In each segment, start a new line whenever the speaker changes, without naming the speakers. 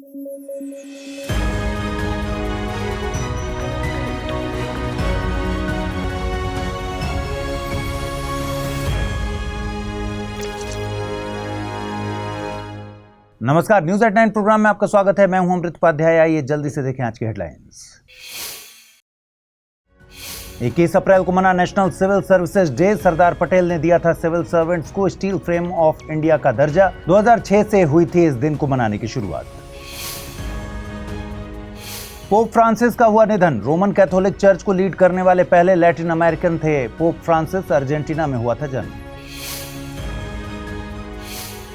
नमस्कार, news at 9 programme में आपका स्वागत है। मैं हूं अमृत उपाध्याय। आइए जल्दी से देखें आज की हेडलाइंस। 21 अप्रैल को मना national civil services day. Sardar Patel ने दिया था सिविल सर्वेंट्स को स्टील फ्रेम ऑफ इंडिया का दर्जा। 2006 से हुई थी इस दिन को मनाने की शुरुआत। पोप फ्रांसिस का हुआ निधन। रोमन कैथोलिक चर्च को लीड करने वाले पहले लैटिन अमेरिकन थे पोप फ्रांसिस। अर्जेंटीना में हुआ था जन्म।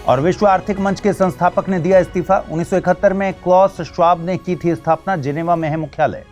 और विश्व आर्थिक मंच के संस्थापक ने दिया इस्तीफा। 1971 में क्लॉस श्वाब ने की थी स्थापना। जिनेवा में है मुख्यालय।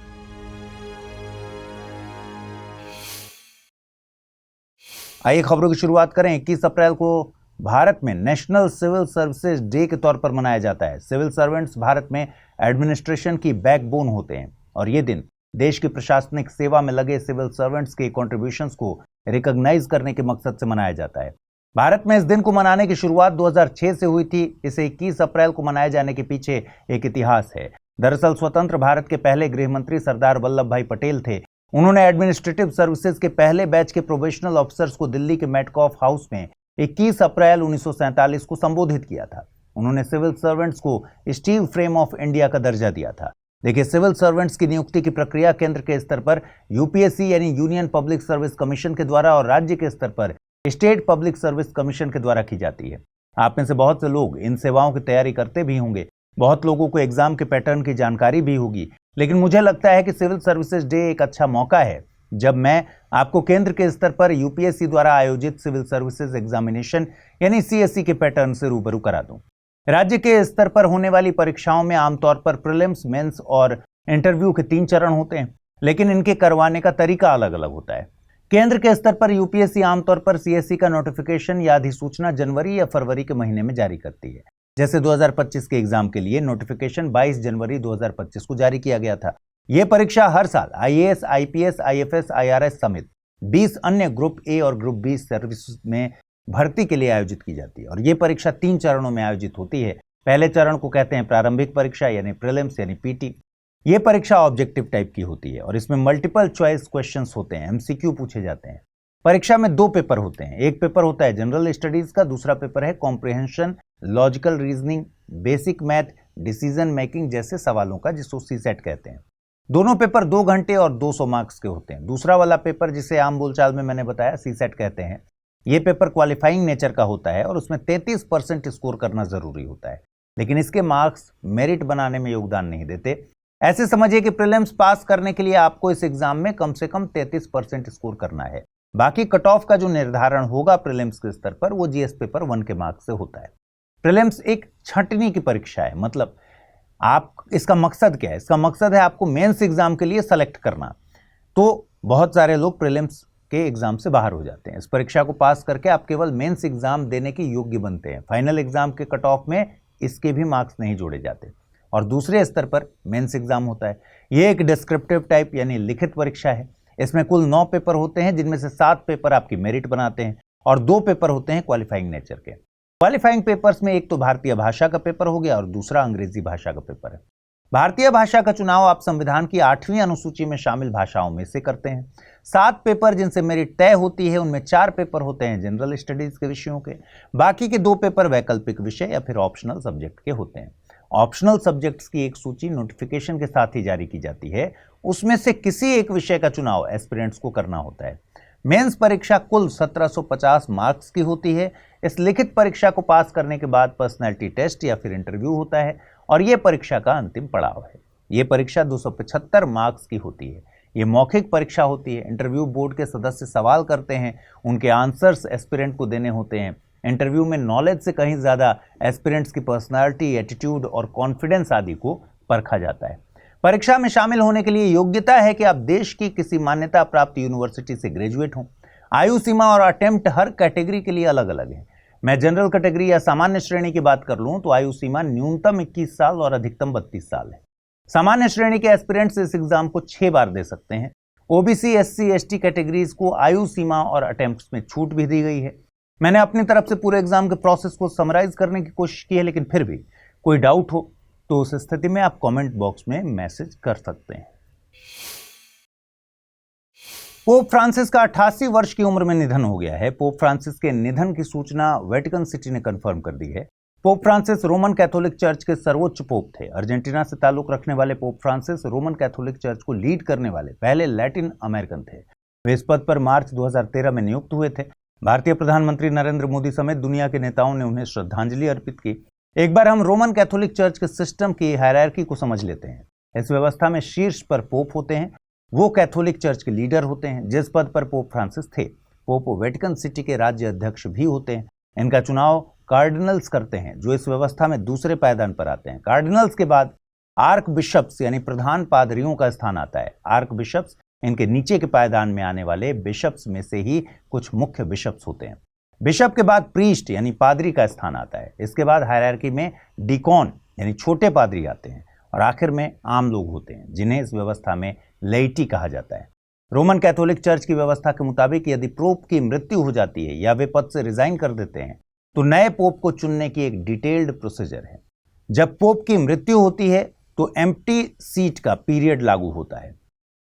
आइए खबरों की शुरुआत करें। 21 अप्रैल को भारत में नेशनल सिविल सर्विसेज डे के तौर पर मनाया जाता है। सिविल सर्वेंट्स भारत में एडमिनिस्ट्रेशन की बैकबोन होते हैं और ये दिन देश की प्रशासनिक सेवा में लगे सिविल सर्वेंट्स के कॉन्ट्रीब्यूशंस को रिकॉग्नाइज करने के मकसद से मनाया जाता है। भारत में इस दिन को मनाने की शुरुआत 2006 से हुई थी। इसे 21 अप्रैल को मनाए जाने के पीछे एक इतिहास है। दरअसल स्वतंत्र भारत के पहले गृह मंत्री सरदार वल्लभ भाई पटेल थे। उन्होंने एडमिनिस्ट्रेटिव सर्विसेज के पहले बैच के प्रोबेशनल ऑफिसर्स को दिल्ली के मेटकॉफ हाउस में 21 अप्रैल 1947 को संबोधित किया था। उन्होंने सिविल सर्वेंट्स को स्टील फ्रेम ऑफ इंडिया का दर्जा दिया था। देखिए, सिविल सर्वेंट्स की नियुक्ति की प्रक्रिया केंद्र के स्तर पर यूपीएससी यानी यूनियन पब्लिक सर्विस कमीशन के द्वारा और राज्य के स्तर पर स्टेट पब्लिक सर्विस कमीशन के द्वारा की जाती है। आप में से बहुत से लोग इन सेवाओं की तैयारी करते भी होंगे। बहुत लोगों को एग्जाम के पैटर्न की जानकारी भी होगी। लेकिन मुझे लगता है कि सिविल सर्विसेज डे एक अच्छा मौका है जब मैं आपको केंद्र के स्तर पर यूपीएससी द्वारा आयोजित सिविल सर्विसेज एग्जामिनेशन यानी सीएससी के पैटर्न से रूबरू करा दूं। राज्य के स्तर पर होने वाली परीक्षाओं में आमतौर पर प्रीलिम्स, मेंस और इंटरव्यू के 3 चरण होते हैं, लेकिन इनके करवाने का तरीका अलग अलग होता है। केंद्र के स्तर पर यूपीएससी आमतौर पर सीएससी का नोटिफिकेशन या अधिसूचना जनवरी या फरवरी के महीने में जारी करती है। जैसे 2025 के एग्जाम के लिए नोटिफिकेशन 22 जनवरी 2025 को जारी किया गया था। यह परीक्षा हर साल आईएएस, आईपीएस, आईएफएस, आईआरएस समेत 20 अन्य ग्रुप ए और ग्रुप बी सर्विस में भर्ती के लिए आयोजित की जाती है और यह परीक्षा 3 चरणों में आयोजित होती है। पहले चरण को कहते हैं प्रारंभिक परीक्षा यानी प्रीलिम्स यानी पीटी। ये परीक्षा ऑब्जेक्टिव टाइप की होती है और इसमें मल्टीपल चॉइस क्वेश्चंस होते हैं, एमसीक्यू पूछे जाते हैं। परीक्षा में 2 पेपर होते हैं। एक पेपर होता है जनरल स्टडीज का, दूसरा पेपर है comprehension, logical reasoning, basic math, decision making जैसे सवालों का, जिसको सीसेट कहते हैं। दोनों पेपर 2 घंटे और 200 मार्क्स के होते हैं। दूसरा वाला पेपर, जिसे आम बोलचाल में मैंने बताया सीसेट कहते हैं, यह पेपर क्वालिफाइंग नेचर का होता है और उसमें 33% स्कोर करना जरूरी होता है, लेकिन इसके मार्क्स मेरिट बनाने में योगदान नहीं देते। ऐसे समझिए कि प्रीलिम्स पास करने के लिए आपको इस एग्जाम में कम से कम 33% स्कोर करना है। बाकी कट ऑफ का जो निर्धारण होगा प्रीलिम्स के स्तर पर, वो जीएस पेपर 1 के मार्क्स से होता है। प्रीलिम्स एक छंटनी की परीक्षा है। मतलब आप, इसका मकसद क्या है? इसका मकसद है आपको मेंस एग्जाम के लिए सेलेक्ट करना। तो बहुत सारे लोग प्रीलिम्स के एग्जाम से बाहर हो जाते हैं। इस परीक्षा को पास करके आप केवल मेंस एग्जाम देने के योग्य बनते हैं। फाइनल एग्जाम के कट ऑफ में इसके भी मार्क्स नहीं जोड़े जाते। और दूसरे स्तर पर मेंस एग्जाम होता है। यह एक डिस्क्रिप्टिव टाइप यानी लिखित परीक्षा है। इसमें कुल 9 पेपर होते हैं, जिनमें से 7 पेपर आपकी मेरिट बनाते हैं और 2 पेपर होते हैं क्वालिफाइंग नेचर के। क्वालिफाइंग पेपर्स में एक तो भारतीय भाषा का पेपर हो गया और दूसरा अंग्रेजी भाषा का पेपर है। भारतीय भाषा का चुनाव आप संविधान की 8वीं अनुसूची में शामिल भाषाओं में से करते हैं। 7 पेपर जिनसे मेरिट तय होती है, उनमें 4 पेपर होते हैं जनरल स्टडीज के विषयों के। बाकी के 2 पेपर वैकल्पिक विषय या फिर ऑप्शनल सब्जेक्ट के होते हैं। ऑप्शनल सब्जेक्ट्स की एक सूची नोटिफिकेशन के साथ ही जारी की जाती है। उसमें से किसी एक विषय का चुनाव एस्पिरेंट्स को करना होता है। मेंस परीक्षा कुल 1750 मार्क्स की होती है। इस लिखित परीक्षा को पास करने के बाद पर्सनैलिटी टेस्ट या फिर इंटरव्यू होता है और यह परीक्षा का अंतिम पड़ाव है। यह परीक्षा 275 मार्क्स की होती है। ये मौखिक परीक्षा होती है। इंटरव्यू बोर्ड के सदस्य सवाल करते हैं, उनके आंसर्स एस्पिरेंट को देने होते हैं। इंटरव्यू में नॉलेज से कहीं ज़्यादा एस्पिरेंट्स की पर्सनालिटी, एटीट्यूड और कॉन्फिडेंस आदि को परखा जाता है। परीक्षा में शामिल होने के लिए योग्यता है कि आप देश की किसी मान्यता प्राप्त यूनिवर्सिटी से ग्रेजुएट हों। आयु सीमा और अटेम्प्ट हर कैटेगरी के लिए अलग अलग है। मैं जनरल कैटेगरी या सामान्य श्रेणी की बात कर लूं तो आयु सीमा न्यूनतम 21 साल और अधिकतम 32 साल है। सामान्य श्रेणी के एस्पिरेंट्स इस एग्जाम को 6 बार दे सकते हैं। ओबीसी, एससी, एसटी कैटेगरीज को आयु सीमा और अटेम्प्ट्स में छूट भी दी गई है। मैंने अपनी तरफ से पूरे एग्जाम के प्रोसेस को समराइज करने की कोशिश की है, लेकिन फिर भी कोई डाउट हो तो उस स्थिति में आप कमेंट बॉक्स में मैसेज कर सकते हैं। पोप फ्रांसिस का 88 वर्ष की उम्र में निधन हो गया है। पोप फ्रांसिस के निधन की सूचना वेटिकन सिटी ने कंफर्म कर दी है। Pope Francis Roman Catholic church के सर्वोच्च पोप थे। अर्जेंटीना से ताल्लुक रखने वाले pope Francis Roman Catholic church को लीड करने वाले पहले लैटिन अमेरिकन थे। वे इस पद पर मार्च 2013 में नियुक्त हुए थे। भारतीय प्रधानमंत्री नरेंद्र मोदी समेत दुनिया के नेताओं ने उन्हें श्रद्धांजलि अर्पित की। एक बार हम रोमन कैथोलिक चर्च के सिस्टम की हायरार्की को समझ लेते हैं। इस व्यवस्था में शीर्ष पर पोप होते हैं, वो कैथोलिक चर्च के लीडर होते हैं, जिस पद पर पोप फ्रांसिस थे। पोप वेटिकन सिटी के राज्य अध्यक्ष भी होते हैं। इनका चुनाव कार्डिनल्स करते हैं, जो इस व्यवस्था में दूसरे पायदान पर आते हैं। कार्डिनल्स के बाद आर्क बिशप्स यानी प्रधान पादरियों का स्थान आता है। आर्क बिशप्स इनके नीचे के पायदान में आने वाले बिशप्स में से ही कुछ मुख्य बिशप्स होते हैं। बिशप के बाद प्रीस्ट यानी पादरी का स्थान आता है। इसके बाद हायरार्की में डिकॉन यानी छोटे पादरी आते हैं और आखिर में आम लोग होते हैं, जिन्हें इस व्यवस्था में लेइटी कहा जाता है। रोमन कैथोलिक चर्च की व्यवस्था के मुताबिक यदि पोप की मृत्यु हो जाती है या वे पद से रिजाइन कर देते हैं तो नए पोप को चुनने की एक डिटेल्ड प्रोसीजर है। जब पोप की मृत्यु होती है तो एम्प्टी सीट का पीरियड लागू होता है।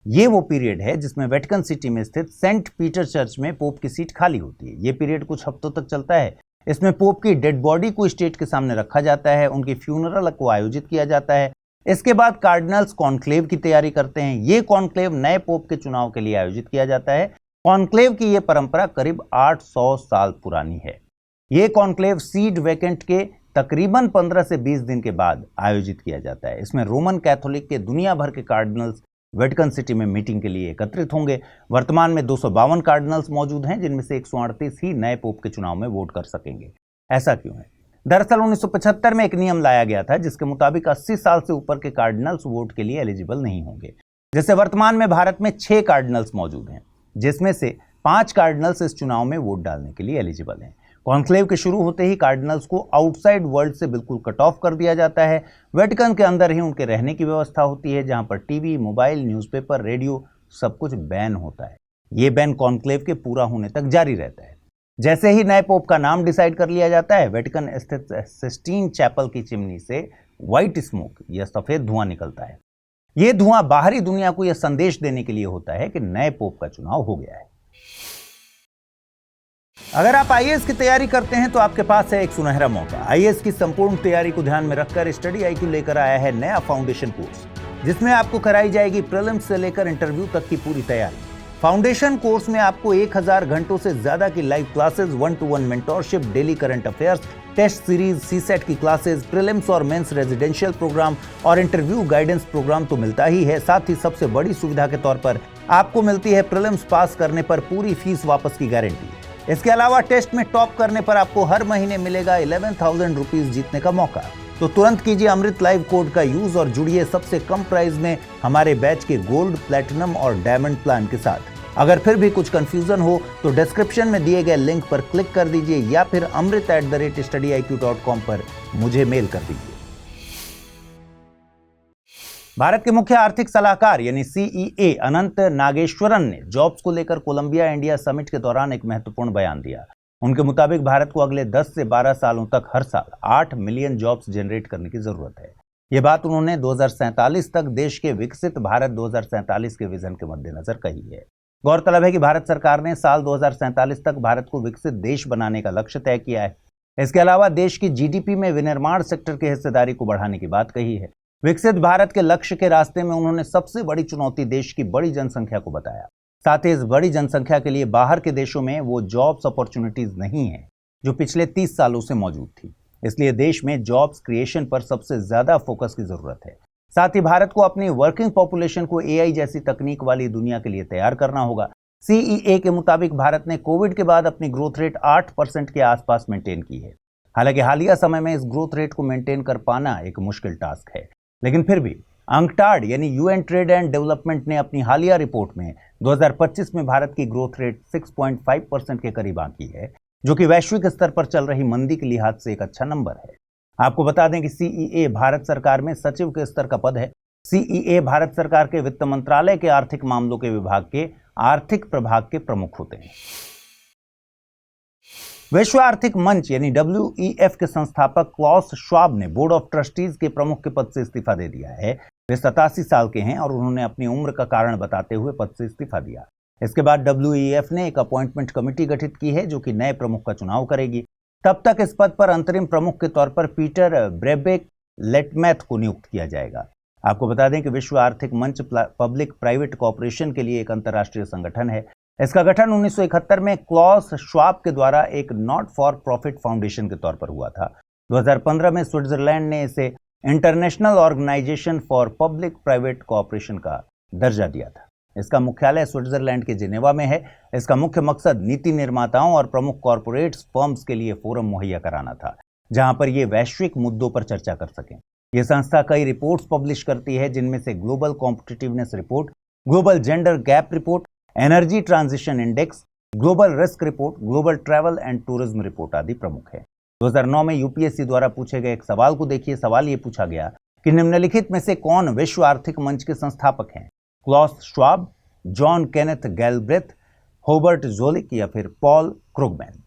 ये वो पीरियड है जिसमें वेटिकन सिटी में स्थित सेंट पीटर चर्च में पोप की सीट खाली होती है। ये पीरियड कुछ हफ्तों तक चलता है। इसमें पोप की डेड बॉडी को स्टेट के सामने रखा जाता है, उनकी फ्यूनरल को आयोजित किया जाता है। इसके बाद कार्डिनल्स कॉन्क्लेव की तैयारी करते हैं। ये कॉन्क्लेव नए पोप के चुनाव के लिए आयोजित किया जाता है। कॉन्क्लेव की यह परंपरा करीब 800 साल पुरानी है। ये कॉन्क्लेव सीट वैकेंट के तकरीबन 15 से 20 दिन के बाद आयोजित किया जाता है। इसमें रोमन कैथोलिक के दुनिया भर के कार्डिनल्स वेटिकन सिटी में मीटिंग के लिए एकत्रित होंगे। वर्तमान में 252 कार्डिनल्स मौजूद हैं, जिनमें से 138 ही नए पोप के चुनाव में वोट कर सकेंगे। ऐसा क्यों है? दरअसल 1975 में एक नियम लाया गया था जिसके मुताबिक 80 साल से ऊपर के कार्डिनल्स वोट के लिए एलिजिबल नहीं होंगे। जैसे वर्तमान में भारत में 6 कार्डिनल्स मौजूद हैं, जिसमें से 5 कार्डिनल्स इस चुनाव में वोट डालने के लिए एलिजिबल हैं। कॉन्क्लेव के शुरू होते ही कार्डिनल्स को आउटसाइड वर्ल्ड से बिल्कुल कट ऑफ कर दिया जाता है। वेटिकन के अंदर ही उनके रहने की व्यवस्था होती है, जहां पर टीवी, मोबाइल, न्यूज़पेपर, रेडियो सब कुछ बैन होता है। ये बैन कॉन्क्लेव के पूरा होने तक जारी रहता है। जैसे ही नए पोप का नाम डिसाइड कर लिया जाता है, वेटिकन स्थित सिस्टीन चैपल की चिमनी से व्हाइट स्मोक या सफेद धुआं निकलता है। यह धुआं बाहरी दुनिया को यह संदेश देने के लिए होता है कि नए पोप का चुनाव हो गया है। अगर आप आईएएस की तैयारी करते हैं तो आपके पास है एक सुनहरा मौका। आईएएस की संपूर्ण तैयारी को ध्यान में रखकर स्टडी IQ लेकर आया है नया फाउंडेशन कोर्स, जिसमें आपको कराई जाएगी प्रीलिम्स से लेकर इंटरव्यू तक की पूरी तैयारी। फाउंडेशन कोर्स में आपको 1000 घंटों से ज्यादा की live classes, 1-to-1 mentorship, daily current affairs, test series, CSAT की क्लासेस, प्रीलिम्स और मेंस रेजिडेंशियल प्रोग्राम और इंटरव्यू गाइडेंस प्रोग्राम तो मिलता ही है। साथ ही सबसे बड़ी सुविधा के तौर पर आपको मिलती है प्रीलिम्स पास करने पर पूरी फीस वापस की गारंटी। इसके अलावा टेस्ट में टॉप करने पर आपको हर महीने मिलेगा 11,000 रुपीज जीतने का मौका। तो तुरंत कीजिए अमृत लाइव कोड का यूज और जुड़िए सबसे कम प्राइस में हमारे बैच के गोल्ड, प्लैटिनम और डायमंड प्लान के साथ। अगर फिर भी कुछ कंफ्यूजन हो तो डिस्क्रिप्शन में दिए गए लिंक पर क्लिक कर दीजिए या फिर amrit@studiiq.com पर मुझे मेल कर दीजिए। भारत के मुख्य आर्थिक सलाहकार यानी CEA अनंत नागेश्वरन ने जॉब्स को लेकर कोलंबिया इंडिया समिट के दौरान एक महत्वपूर्ण बयान दिया। उनके मुताबिक भारत को अगले 10 से 12 सालों तक हर साल 8 मिलियन जॉब्स जनरेट करने की जरूरत है। ये बात उन्होंने 2047 तक देश के विकसित भारत 2047 के विजन के मद्देनजर कही है। गौरतलब है कि भारत सरकार ने साल 2047 तक भारत को विकसित देश बनाने का लक्ष्य तय किया है। इसके अलावा देश की GDP में विनिर्माण सेक्टर की हिस्सेदारी को बढ़ाने की बात कही है। विकसित भारत के लक्ष्य के रास्ते में उन्होंने सबसे बड़ी चुनौती देश की बड़ी जनसंख्या को बताया। साथ ही इस बड़ी जनसंख्या के लिए बाहर के देशों में वो जॉब्स अपॉर्चुनिटीज नहीं है जो पिछले 30 सालों से मौजूद थी। इसलिए देश में जॉब्स क्रिएशन पर सबसे ज्यादा फोकस की जरूरत है। साथ ही भारत को अपनी वर्किंग पॉपुलेशन को AI जैसी तकनीक वाली दुनिया के लिए तैयार करना होगा। CEA के मुताबिक भारत ने कोविड के बाद अपनी ग्रोथ रेट 8% के आसपास मेंटेन की है। हालांकि हालिया समय में इस ग्रोथ रेट को मेंटेन कर पाना एक मुश्किल टास्क है, लेकिन फिर भी अंकटाड यानी UN ट्रेड एंड डेवलपमेंट ने अपनी हालिया रिपोर्ट में 2025 में भारत की ग्रोथ रेट 6.5% के करीब आंकी है, जो कि वैश्विक स्तर पर चल रही मंदी के लिहाज से एक अच्छा नंबर है। आपको बता दें कि CEA भारत सरकार में सचिव के स्तर का पद है। CEA भारत सरकार के वित्त मंत्रालय के आर्थिक मामलों के विभाग के आर्थिक प्रभाग के प्रमुख होते हैं। विश्व आर्थिक मंच यानी WEF के संस्थापक क्लॉस श्वाब ने बोर्ड ऑफ ट्रस्टीज के प्रमुख के पद से इस्तीफा दे दिया है। वे 87 साल के हैं और उन्होंने अपनी उम्र का कारण बताते हुए पद से इस्तीफा दिया। इसके बाद WEF ने एक अपॉइंटमेंट कमेटी गठित की है जो कि नए प्रमुख का चुनाव करेगी। तब तक इस पद पर अंतरिम प्रमुख के तौर पर पीटर ब्रेबेक लेटमैथ को नियुक्त किया जाएगा। आपको बता दें कि विश्व आर्थिक मंच पब्लिक प्राइवेट कॉर्पोरेशन के लिए एक अंतर्राष्ट्रीय संगठन है। इसका गठन 1971 में क्लॉस श्वाब के द्वारा एक नॉट फॉर प्रॉफिट फाउंडेशन के तौर पर हुआ था। 2015 में स्विट्जरलैंड ने इसे international organisation for public private corporation का दर्जा दिया था। इसका मुख्यालय स्विट्जरलैंड के जिनेवा में है। इसका मुख्य मकसद नीति निर्माताओं और प्रमुख कॉर्पोरेट फर्म्स के लिए फोरम मुहैया कराना था, जहां पर ये वैश्विक मुद्दों पर चर्चा कर सकें। ये संस्था कई रिपोर्ट्स पब्लिश करती है, जिनमें से global competitiveness report, global gender gap report, energy transition index, global risk report, global travel and tourism report आदि प्रमुख है। 2009 में यूपीएससी द्वारा पूछे गए एक सवाल को देखिए। सवाल ये पूछा गया कि निम्नलिखित में से कौन विश्व आर्थिक मंच के संस्थापक हैं? Klaus Schwab, John Kenneth Galbraith, Hobart Zoellick या फिर पॉल क्रुगमैन।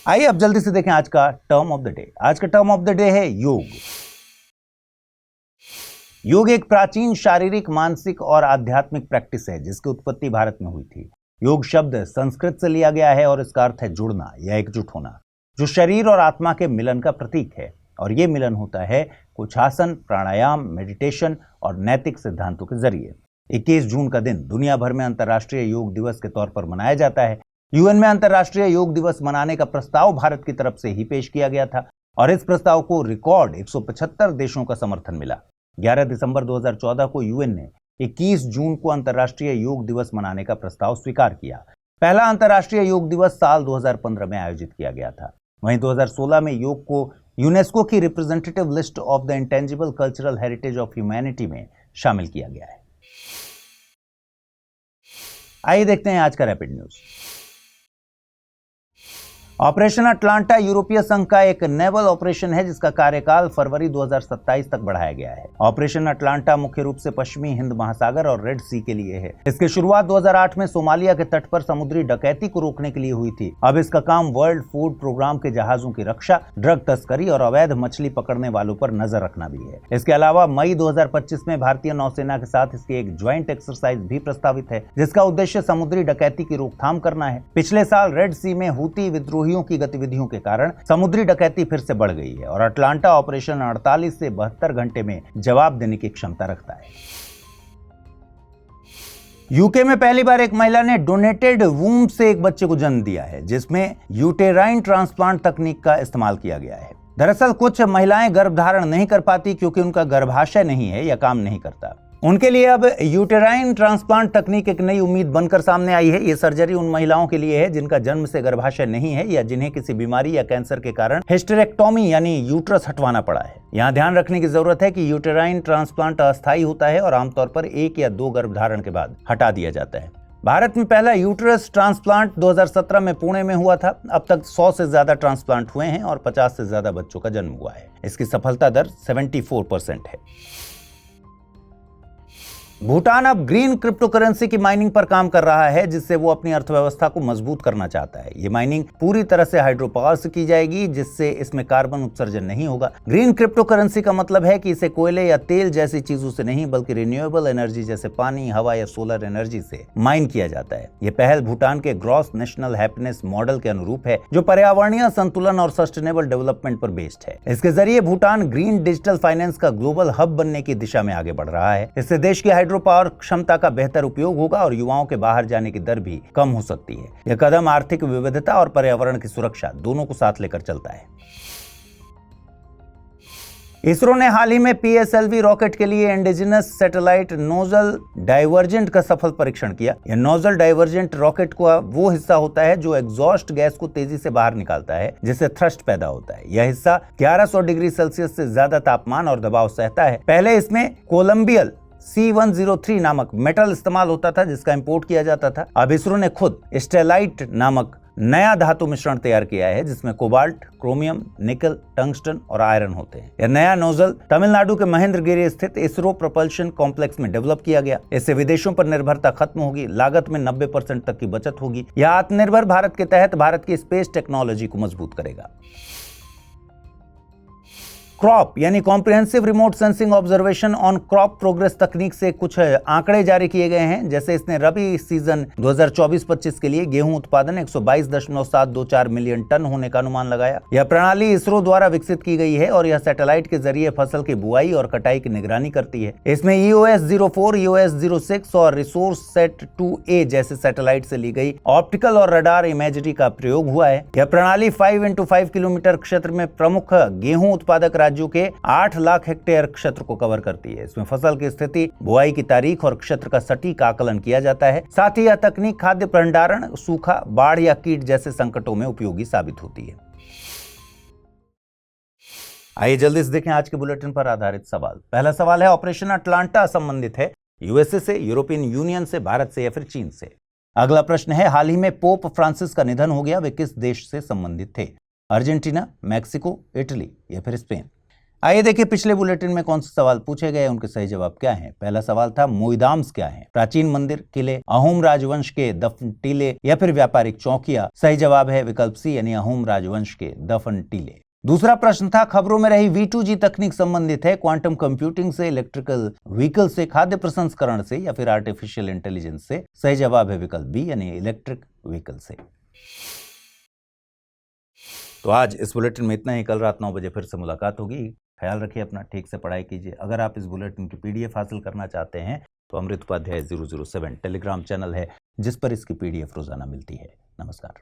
आइए अब जल्दी से देखें आज का टर्म ऑफ द डे। आज का टर्म ऑफ द डे है योग। योग एक प्राचीन शारीरिक, मानसिक और आध्यात्मिक प्रैक्टिस है जिसकी उत्पत्ति भारत में हुई थी। योग शब्द संस्कृत से लिया गया है और इसका अर्थ है जुड़ना या एकजुट होना, जो शरीर और आत्मा के मिलन का प्रतीक है। और ये मिलन होता है कुछ आसन, प्राणायाम, मेडिटेशन और नैतिक सिद्धांतों के जरिए। 21 जून का दिन दुनिया भर में अंतर्राष्ट्रीय योग दिवस के तौर पर मनाया जाता है। यूएन में अंतर्राष्ट्रीय योग दिवस मनाने का प्रस्ताव भारत की तरफ से ही पेश किया गया था और इस प्रस्ताव को रिकॉर्ड 175 देशों का समर्थन मिला। 11 दिसंबर 2014 को यूएन ने 21 जून को अंतर्राष्ट्रीय योग दिवस मनाने का प्रस्ताव स्वीकार किया। पहला अंतर्राष्ट्रीय योग दिवस साल 2015 में आयोजित किया गया था। वहीं 2016 में योग को यूनेस्को की representative list of the intangible cultural heritage of humanity में शामिल किया गया है। आइए देखते हैं आज का रैपिड न्यूज। ऑपरेशन अटलांटा यूरोपीय संघ का एक नेवल ऑपरेशन है जिसका कार्यकाल फरवरी 2027 तक बढ़ाया गया है। ऑपरेशन अटलांटा मुख्य रूप से पश्चिमी हिंद महासागर और रेड सी के लिए है। इसकी शुरुआत 2008 में सोमालिया के तट पर समुद्री डकैती को रोकने के लिए हुई थी। अब इसका काम वर्ल्ड फूड प्रोग्राम के जहाजों की रक्षा, ड्रग तस्करी और अवैध मछली पकड़ने वालों पर नजर रखना भी है। इसके अलावा मई 2025 में भारतीय नौसेना के साथ इसकी एक ज्वाइंट एक्सरसाइज भी प्रस्तावित है जिसका उद्देश्य समुद्री डकैती की रोकथाम करना है। पिछले साल रेड सी में हूती विद्रोही की गतिविधियों के कारण समुद्री डकैती फिर से बढ़ गई है और अटलांटा ऑपरेशन 48 से 72 घंटे में जवाब देने की क्षमता रखता है। यूके में पहली बार एक महिला ने डोनेटेड वूम्ब से एक बच्चे को जन्म दिया है जिसमें यूटेराइन ट्रांसप्लांट तकनीक का इस्तेमाल किया गया है। दरअसल कुछ महिलाएं गर्भधारण नहीं कर पाती क्योंकि उनका गर्भाशय नहीं है या काम नहीं करता। उनके लिए अब यूटेराइन ट्रांसप्लांट तकनीक एक नई उम्मीद बनकर सामने आई है। ये सर्जरी उन महिलाओं के लिए है जिनका जन्म से गर्भाशय नहीं है या जिन्हें किसी बीमारी या कैंसर के कारण हिस्टेरेक्टोमी यानी यूट्रस हटवाना पड़ा है। यहाँ ध्यान रखने की जरूरत है कि यूटेराइन ट्रांसप्लांट अस्थायी होता है और आमतौर पर 1 या 2 गर्भधारण के बाद हटा दिया जाता है। भारत में पहला यूट्रस ट्रांसप्लांट 2017 में पुणे में हुआ था। अब तक 100 से ज्यादा ट्रांसप्लांट हुए हैं और 50 से ज्यादा बच्चों का जन्म हुआ है। इसकी सफलता दर 74% है। भूटान अब ग्रीन क्रिप्टो करेंसी की माइनिंग पर काम कर रहा है जिससे वो अपनी अर्थव्यवस्था को मजबूत करना चाहता है। ये माइनिंग पूरी तरह से हाइड्रो पावर से की जाएगी जिससे इसमें कार्बन उत्सर्जन नहीं होगा। ग्रीन क्रिप्टो करेंसी का मतलब है कि इसे कोयले या तेल जैसी चीजों से नहीं बल्कि रिन्यूएबल एनर्जी जैसे पानी, हवा या सोलर एनर्जी से माइन किया जाता है। ये पहल भूटान के ग्रॉस नेशनल हैप्पीनेस मॉडल के अनुरूप है जो पर्यावरणीय संतुलन और सस्टेनेबल डेवलपमेंट पर बेस्ड है। इसके जरिए भूटान ग्रीन डिजिटल फाइनेंस का ग्लोबल हब बनने की दिशा में आगे बढ़ रहा है। इससे देश की हाइड्रो पावर क्षमता का बेहतर उपयोग होगा और युवाओं के बाहर जाने की दर भी कम हो सकती है। यह कदम आर्थिक विविधता और पर्यावरण की सुरक्षा दोनों को साथ लेकर चलता है। इसरो ने हाल ही में PSLV रॉकेट के लिए इंडिजिनस सैटेलाइट नोजल डाइवर्जेंट का सफल परीक्षण किया। यह नोजल डाइवर्जेंट रॉकेट का वो हिस्सा होता है जो एग्जॉस्ट गैस को तेजी से बाहर निकालता है जिससे थ्रस्ट पैदा होता है। यह हिस्सा 1100 डिग्री सेल्सियस से ज्यादा तापमान और दबाव सहता है। पहले इसमें कोलंबियल C103 नामक मेटल इस्तेमाल होता था जिसका इंपोर्ट किया जाता था। अब इसरो ने खुद स्टेलाइट नामक नया धातु मिश्रण तैयार किया है जिसमें कोबाल्ट, क्रोमियम, निकल, टंगस्टन और आयरन होते हैं। यह नया नोजल तमिलनाडु के महेंद्रगिरी स्थित इसरो प्रोपल्शन कॉम्प्लेक्स में डेवलप किया गया। इससे विदेशों पर निर्भरता खत्म होगी, लागत में 90% तक की बचत होगी। यह आत्मनिर्भर भारत के तहत भारत की स्पेस टेक्नोलॉजी को मजबूत करेगा। क्रॉप यानी comprehensive remote sensing observation on crop progress तकनीक से कुछ आंकड़े जारी किए गए हैं। जैसे इसने रबी सीजन 2024-25 के लिए गेहूं उत्पादन 122.724 मिलियन टन होने का अनुमान लगाया। यह प्रणाली इसरो द्वारा विकसित की गई है और यह सैटेलाइट के जरिए फसल की बुआई और कटाई की निगरानी करती है। इसमें EOS-04, EOS-06 और रिसोर्स सेट 2A जैसे सैटेलाइट से ली गई ऑप्टिकल और रडार इमेजरी का प्रयोग हुआ है। यह प्रणाली 5x5 किलोमीटर क्षेत्र में प्रमुख गेहूं उत्पादक राज्यों के 8 लाख हेक्टेयर क्षेत्र को कवर करती है। इसमें फसल की स्थिति, बुआई की तारीख और क्षेत्र का सटीक आकलन किया जाता है। साथ ही यह तकनीक खाद्य भंडारण, सूखा, बाढ़ या कीट जैसे संकटों में उपयोगी साबित होती है। आइए जल्दी से देखें आज के बुलेटिन पर आधारित सवाल। पहला सवाल है, ऑपरेशन अटलांटा संबंधित है यूएसए से, यूरोपियन यूनियन से, भारत से या फिर चीन से? अगला प्रश्न है, हाल ही में पोप फ्रांसिस का निधन हो गया, वे किस देश से संबंधित थे? अर्जेंटीना, मैक्सिको, इटली या फिर स्पेन? आइए देखिए पिछले बुलेटिन में कौन से सवाल पूछे गए, उनके सही जवाब क्या हैं। पहला सवाल था, मोइदाम्स क्या है? प्राचीन मंदिर, किले, अहोम राजवंश के दफन टीले या फिर व्यापारिक चौकियां? सही जवाब है विकल्प सी यानी अहोम राजवंश के दफन टीले। दूसरा प्रश्न था, खबरों में रही V2G तकनीक संबंधित है क्वांटम कंप्यूटिंग से, इलेक्ट्रिकल व्हीकल से, खाद्य प्रसंस्करण से या फिर आर्टिफिशियल इंटेलिजेंस से? सही जवाब है विकल्प बी यानी इलेक्ट्रिक व्हीकल से। तो आज इस बुलेटिन में इतना ही। कल रात 9 बजे फिर से मुलाकात होगी। ख्याल रखिए अपना, ठीक से पढ़ाई कीजिए। अगर आप इस बुलेटिन की PDF हासिल करना चाहते हैं तो अमृत उपाध्याय 007 टेलीग्राम चैनल है जिस पर इसकी PDF रोजाना मिलती है। नमस्कार।